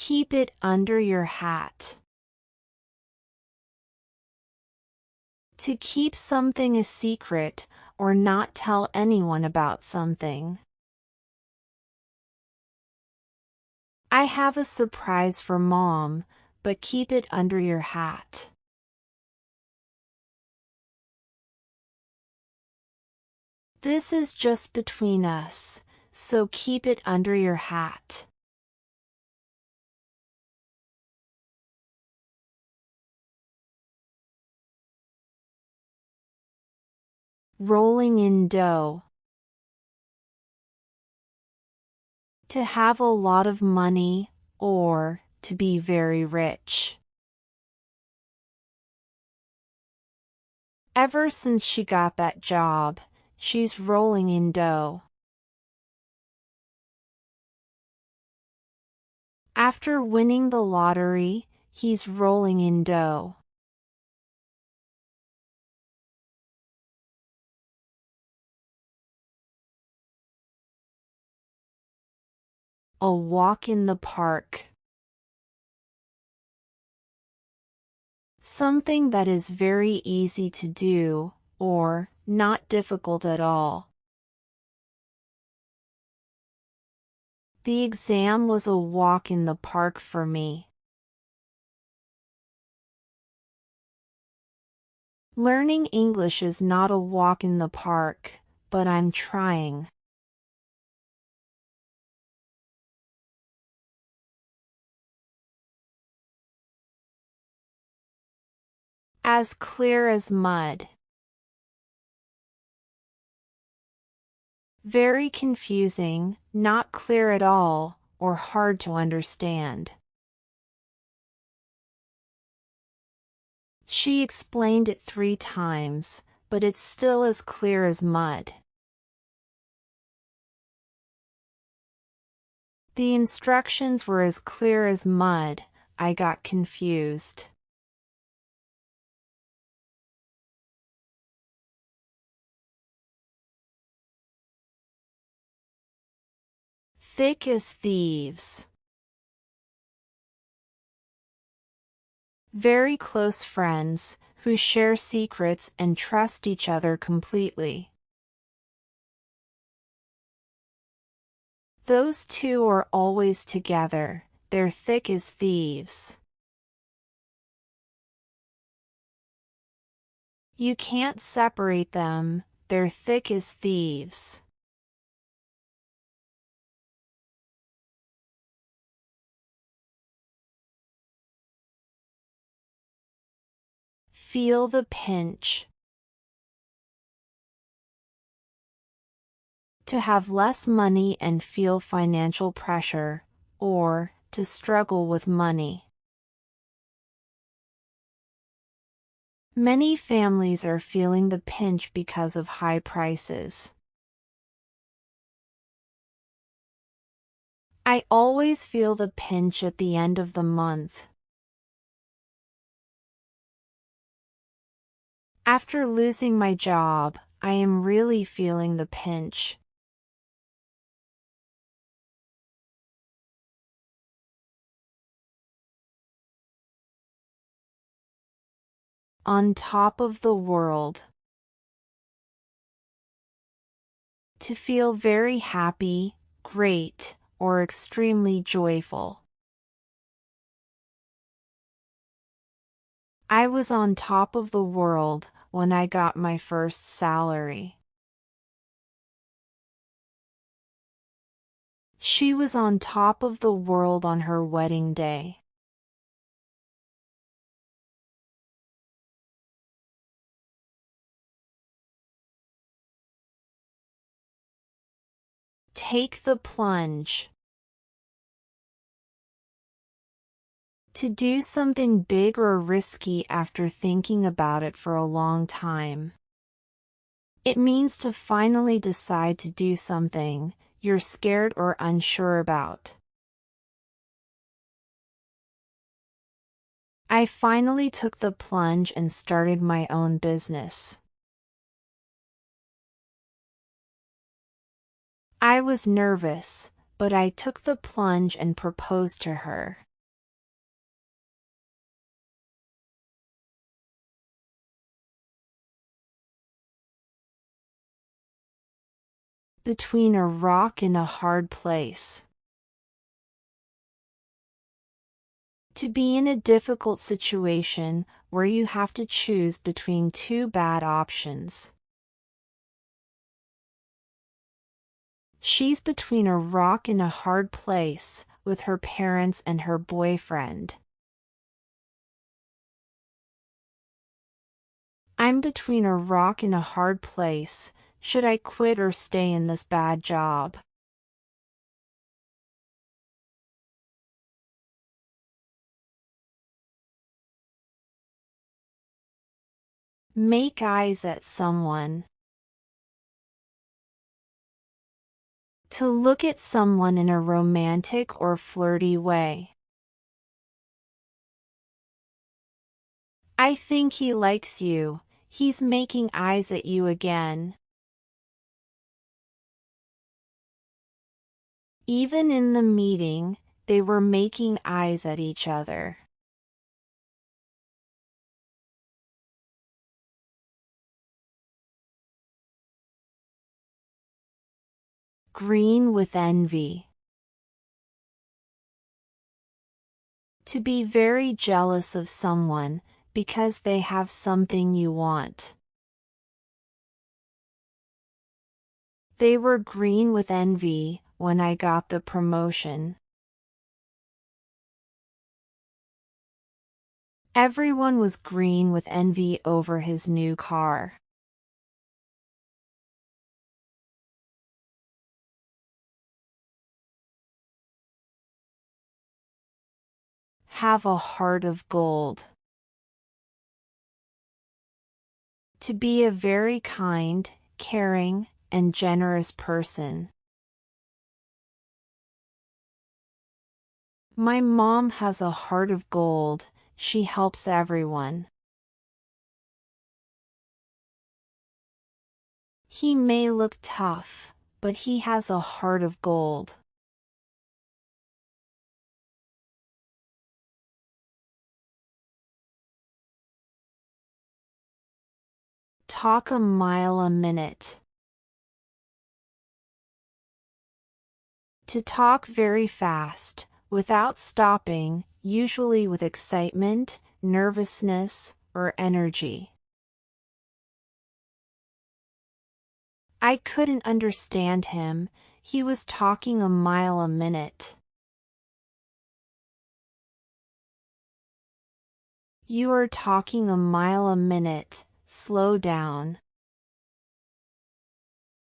Keep it under your hat. To keep something a secret or not tell anyone about something. I have a surprise for Mom, but keep it under your hat. This is just between us, so keep it under your hat. Rolling in dough. To have a lot of money, or to be very rich. Ever since she got that job, she's rolling in dough. After winning the lottery, he's rolling in dough. A walk in the park. Something that is very easy to do, or not difficult at all. The exam was a walk in the park for me. Learning English is not a walk in the park, but I'm trying. As clear as mud. Very confusing, not clear at all, or hard to understand. She explained it 3 times, but it's still as clear as mud. The instructions were as clear as mud, I got confused. Thick as thieves. Very close friends, who share secrets and trust each other completely. Those two are always together, they're thick as thieves. You can't separate them, they're thick as thieves. Feel the pinch. To have less money and feel financial pressure, or to struggle with money. Many families are feeling the pinch because of high prices. I always feel the pinch at the end of the month. After losing my job, I am really feeling the pinch. On top of the world. To feel very happy, great, or extremely joyful. I was on top of the world when I got my first salary. She was on top of the world on her wedding day. Take the plunge. To do something big or risky after thinking about it for a long time. It means to finally decide to do something you're scared or unsure about. I finally took the plunge and started my own business. I was nervous, but I took the plunge and proposed to her. Between a rock and a hard place. To be in a difficult situation where you have to choose between two bad options. She's between a rock and a hard place with her parents and her boyfriend. I'm between a rock and a hard place. Should I quit or stay in this bad job? Make eyes at someone. To look at someone in a romantic or flirty way. I think he likes you. He's making eyes at you again. Even in the meeting, they were making eyes at each other. Green with envy. To be very jealous of someone because they have something you want. They were green with envy when I got the promotion. Everyone was green with envy over his new car. Have a heart of gold. To be a very kind, caring, and generous person. My mom has a heart of gold. She helps everyone. He may look tough, but he has a heart of gold. Talk a mile a minute. To talk very fast, without stopping, usually with excitement, nervousness, or energy. I couldn't understand him. He was talking a mile a minute. You are talking a mile a minute. Slow down.